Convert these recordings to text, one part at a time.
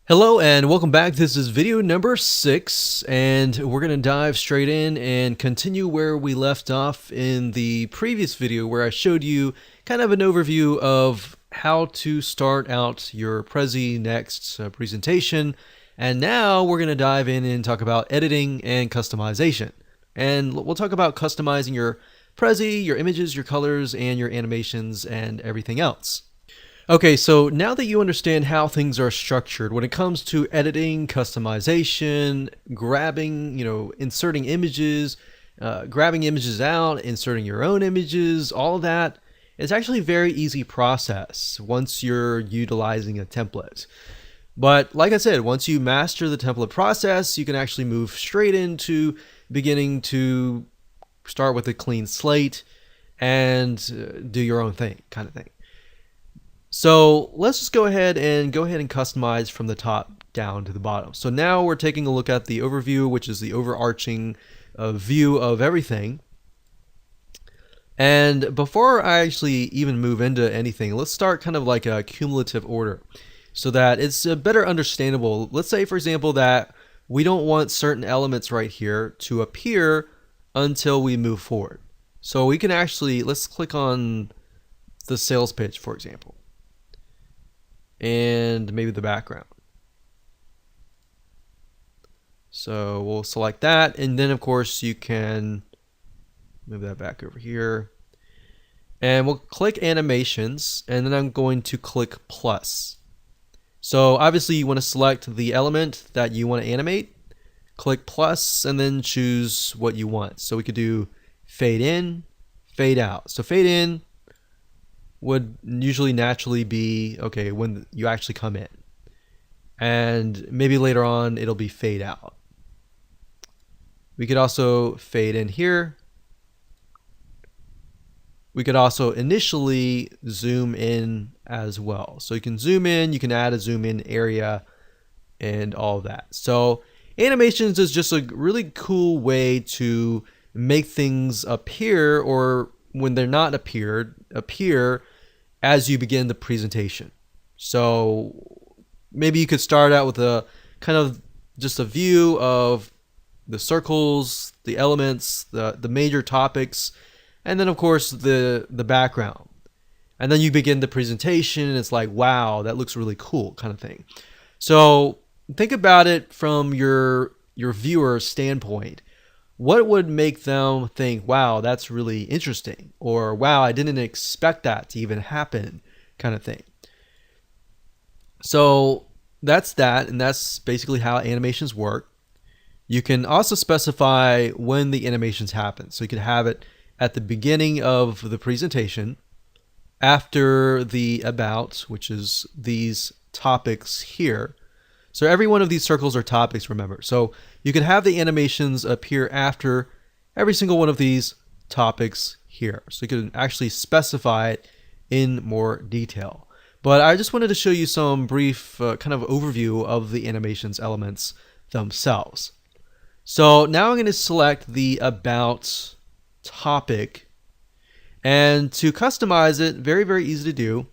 Hello and welcome back. This is video number 6 and we're going to dive straight in and continue where we left off in the previous video where I showed you kind of an overview of how to start out your Prezi Next presentation. And now we're going to dive in and talk about editing and customization. And we'll talk about customizing your Prezi, your images, your colors, and your animations and everything else. Okay, so now that you understand how things are structured when it comes to editing, customization, grabbing, inserting images, grabbing images out, inserting your own images, all of that, it's actually a very easy process once you're utilizing a template. But like I said, once you master the template process, you can actually move straight into beginning to start with a clean slate and do your own thing, kind of thing. So let's just go ahead and customize from the top down to the bottom. So now we're taking a look at the overview, which is the overarching view of everything. And before I actually even move into anything, let's start kind of like a cumulative order so that it's better understandable. Let's say, for example, that we don't want certain elements right here to appear until we move forward. So we can actually, let's click on the sales pitch, for example, and maybe the background. So we'll select that, and then of course you can move that back over here, and we'll click animations, and then I'm going to click plus. So obviously you want to select the element that you want to animate, click plus, and then choose what you want. So we could do fade in, fade out. So fade in would usually naturally be okay when you actually come in, and maybe later on it'll be fade out. We could also fade in here. We could also initially zoom in as well. So you can zoom in, you can add a zoom in area and all of that. So animations is just a really cool way to make things appear, or when they're not appear as you begin the presentation. So maybe you could start out with a kind of just a view of the circles, the elements, the major topics, and then of course the background. And then you begin the presentation and it's like, wow, that looks really cool, kind of thing. So think about it from your viewer's standpoint. What would make them think, wow, that's really interesting, or wow, I didn't expect that to even happen, kind of thing. So that's that, and that's basically how animations work. You can also specify when the animations happen. So you can have it at the beginning of the presentation, after the about, which is these topics here. So every one of these circles are topics, remember. So you can have the animations appear after every single one of these topics here. So you can actually specify it in more detail. But I just wanted to show you some brief kind of overview of the animations elements themselves. So now I'm going to select the about topic. And to customize it, very, very easy to do.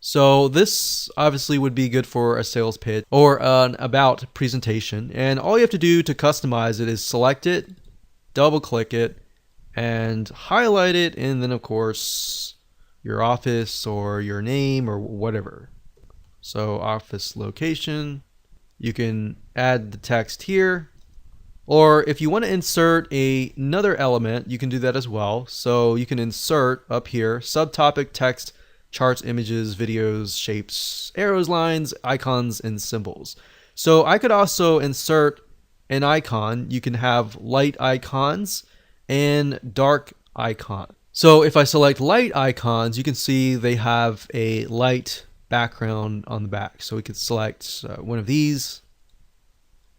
So this obviously would be good for a sales pitch or an about presentation. And all you have to do to customize it is select it, double click it, and highlight it, and then of course your office or your name or whatever. So office location, you can add the text here. Or if you want to insert another element, you can do that as well. So you can insert up here, subtopic text, charts, images, videos, shapes, arrows, lines, icons, and symbols. So I could also insert an icon. You can have light icons and dark icon. So if I select light icons, you can see they have a light background on the back. So we could select one of these,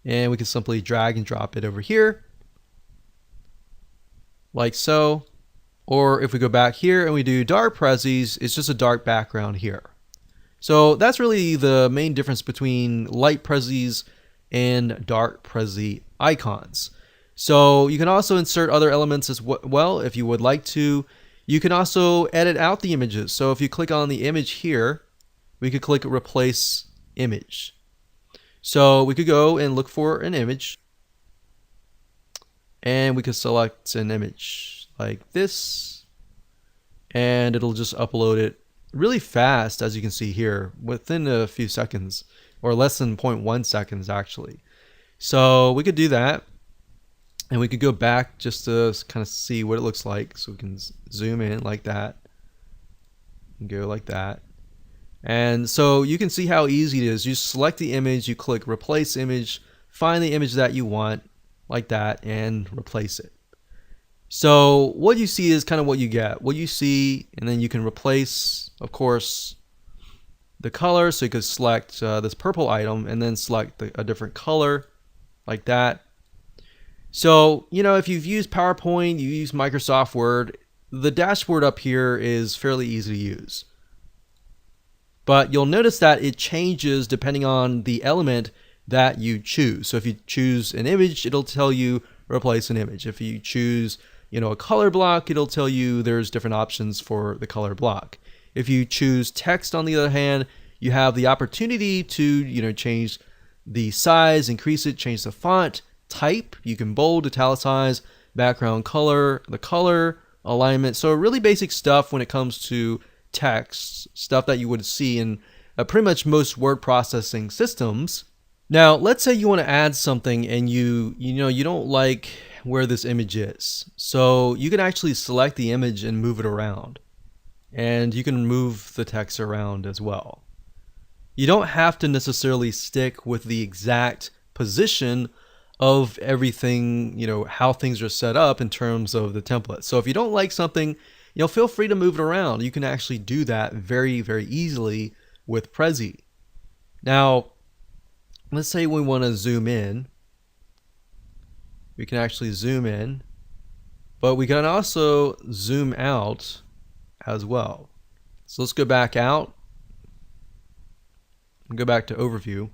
and we can simply drag and drop it over here, like so. Or if we go back here and we do dark Prezis, it's just a dark background here. So that's really the main difference between light Prezis and dark Prezi icons. So you can also insert other elements as well if you would like to. You can also edit out the images. So if you click on the image here, we could click replace image. So we could go and look for an image, and we could select an image like this, and it'll just upload it really fast, as you can see here, within a few seconds, or less than 0.1 seconds actually. So we could do that, and we could go back just to kind of see what it looks like. So we can zoom in like that and go like that. And so you can see how easy it is. You select the image, you click replace image, find the image that you want like that, and replace it. So what you see is kind of what you get. What you see, and then you can replace, of course, the color. So you could select this purple item and then select a different color like that. So, you know, if you've used PowerPoint, you use Microsoft Word, the dashboard up here is fairly easy to use. But you'll notice that it changes depending on the element that you choose. So if you choose an image, it'll tell you replace an image. If you choose, you know, a color block, it'll tell you there's different options for the color block. If you choose text, on the other hand, you have the opportunity to, you know, change the size, increase it, change the font type. You can bold, italicize, background color, the color, alignment. So really basic stuff when it comes to text, stuff that you would see in pretty much most word processing systems. Now, let's say you want to add something and you don't like where this image is. So you can actually select the image and move it around. And you can move the text around as well. You don't have to necessarily stick with the exact position of everything, you know, how things are set up in terms of the template. So if you don't like something, you know, feel free to move it around. You can actually do that very, very easily with Prezi. Now, let's say we want to zoom in. We can actually zoom in, but we can also zoom out as well. So let's go back out and go back to overview.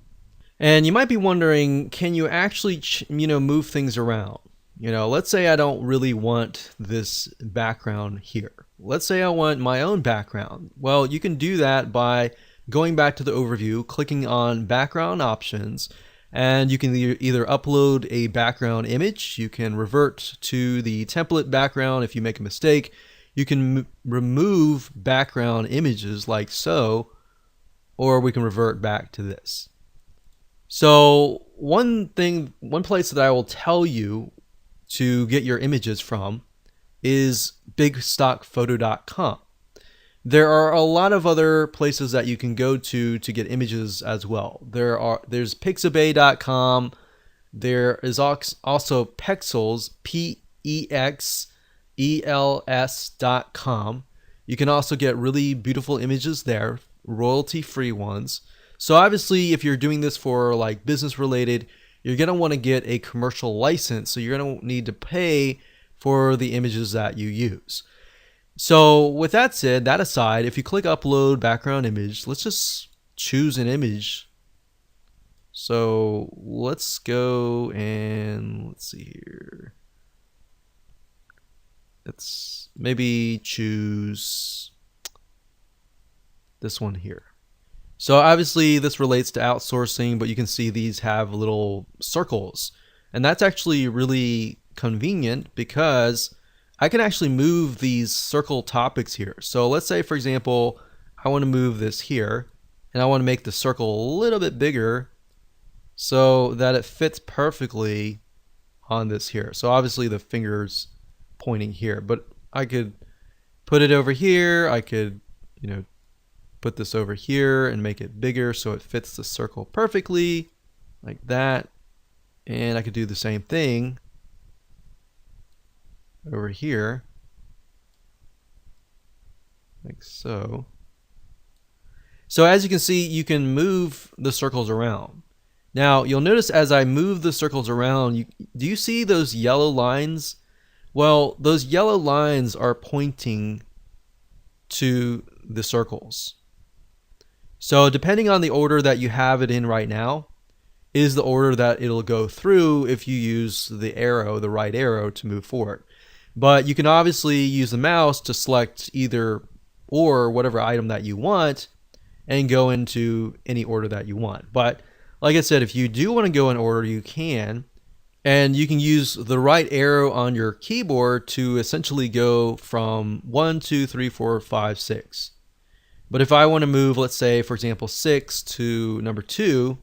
And you might be wondering, can you actually, move things around? You know, let's say I don't really want this background here. Let's say I want my own background. Well, you can do that by going back to the overview, clicking on background options, and you can either upload a background image, you can revert to the template background if you make a mistake, you can remove background images like so, or we can revert back to this. So one place that I will tell you to get your images from is bigstockphoto.com. There are a lot of other places that you can go to get images as well. There's pixabay.com. There is also Pexels, PEXELS.com. You can also get really beautiful images there, royalty-free ones. So obviously, if you're doing this for like business related, you're going to want to get a commercial license. So you're going to need to pay for the images that you use. So with that said, that aside, if you click upload background image, let's just choose an image. So let's go and let's see here. Let's maybe choose this one here. So obviously this relates to outsourcing, but you can see these have little circles. And that's actually really convenient because I can actually move these circle topics here. So let's say, for example, I want to move this here and I want to make the circle a little bit bigger so that it fits perfectly on this here. So obviously the finger's pointing here, but I could put it over here. I could, put this over here and make it bigger so it fits the circle perfectly like that. And I could do the same thing over here like so. So as you can see, you can move the circles around. Now you'll notice as I move the circles around, do you see those yellow lines? Well, those yellow lines are pointing to the circles. So depending on the order that you have it in right now is the order that it'll go through if you use the arrow, the right arrow, to move forward. But you can obviously use the mouse to select either or whatever item that you want, and go into any order that you want. But like I said, if you do want to go in order, you can. And you can use the right arrow on your keyboard to essentially go from 1, 2, 3, 4, 5, 6. But if I want to move, let's say, for example, 6 to number 2,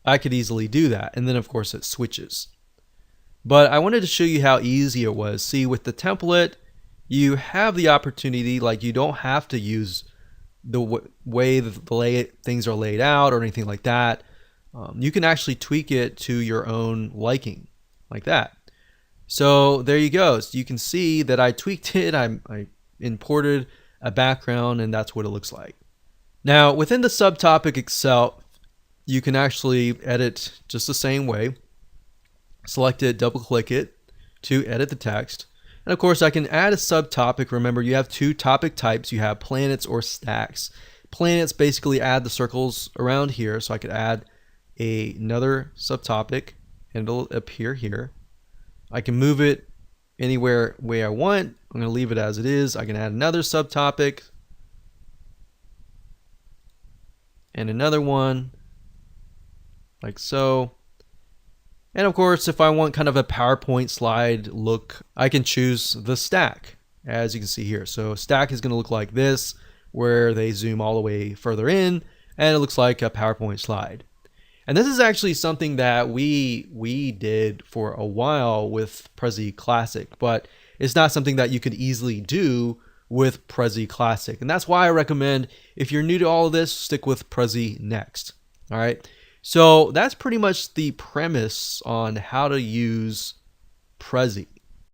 I could easily do that. And then, of course, it switches. But I wanted to show you how easy it was. See, with the template, you have the opportunity, like you don't have to use the way the things are laid out or anything like that. You can actually tweak it to your own liking, like that. So there you go. So you can see that I tweaked it. I imported a background, and that's what it looks like. Now, within the subtopic itself, you can actually edit just the same way. Select it, double click it to edit the text. And of course, I can add a subtopic. Remember, you have two topic types. You have planets or stacks. Planets basically add the circles around here, so I could add another subtopic and it'll appear here. I can move it anywhere way I want. I'm going to leave it as it is. I can add another subtopic and another one like so. And of course, if I want kind of a PowerPoint slide look, I can choose the stack, as you can see here. So stack is going to look like this, where they zoom all the way further in, and it looks like a PowerPoint slide. And this is actually something that we did for a while with Prezi Classic, but it's not something that you could easily do with Prezi Classic. And that's why I recommend, if you're new to all of this, stick with Prezi Next. All right. So that's pretty much the premise on how to use Prezi.